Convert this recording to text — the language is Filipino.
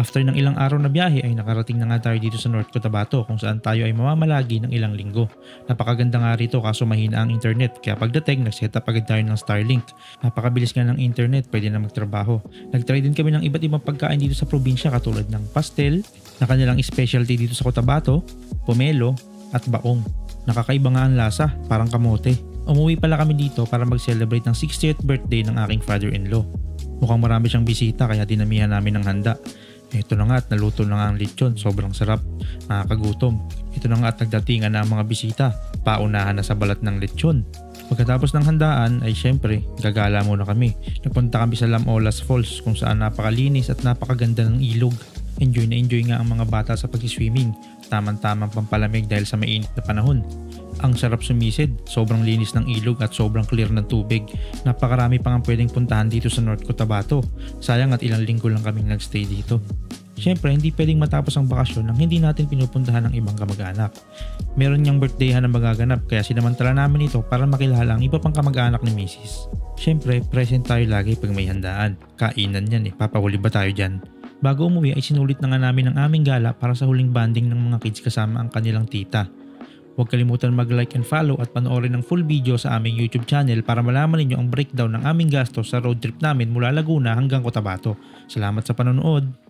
After ng ilang araw na biyahe ay nakarating na nga tayo dito sa North Cotabato kung saan tayo ay mamamalagi ng ilang linggo. Napakaganda nga rito kaso mahina ang internet kaya pagdating nag-set up agad tayo ng Starlink. Napakabilis nga ng internet, pwede na magtrabaho. Nag-try din kami ng iba't ibang pagkain dito sa probinsya katulad ng pastel na kanilang specialty dito sa Cotabato, pomelo at baong. Nakakaiba nga ang lasa, parang kamote. Umuwi pala kami dito para mag-celebrate ng 60th birthday ng aking father-in-law. Mukhang marami siyang bisita kaya dinamihan namin ng handa. Ito na nga at naluto na nga ang lechon, sobrang sarap, nakakagutom. Ito na nga at nagdatingan na ang mga bisita, paunahan na sa balat ng lechon. Pagkatapos ng handaan ay syempre gagala muna kami. Nagpunta kami sa Lamolas Falls kung saan napakalinis at napakaganda ng ilog. Enjoy na enjoy nga ang mga bata sa pag-swimming, tamang-tamang pampalamig dahil sa mainit na panahon. Ang sarap sumisid, sobrang linis ng ilog at sobrang clear ng tubig. Napakarami pang ang pwedeng puntahan dito sa North Cotabato. Sayang at ilang linggo lang kaming nagstay dito. Siyempre, hindi pwedeng matapos ang bakasyon nang hindi natin pinupuntahan ng ibang kamag-anak. Meron niyang birthdayhan na magaganap kaya sinamantala namin ito para makilala ang iba pang kamag-anak ni Mrs. Siyempre, present tayo lagi pag may handaan. Kainan yan papahuli ba tayo dyan? Bago umuwi ay sinulit na nga namin ang aming gala para sa huling banding ng mga kids kasama ang kanilang tita. Huwag kalimutan mag-like and follow at panoorin ang full video sa aming YouTube channel para malaman ninyo ang breakdown ng aming gastos sa road trip namin mula Laguna hanggang Cotabato. Salamat sa panonood!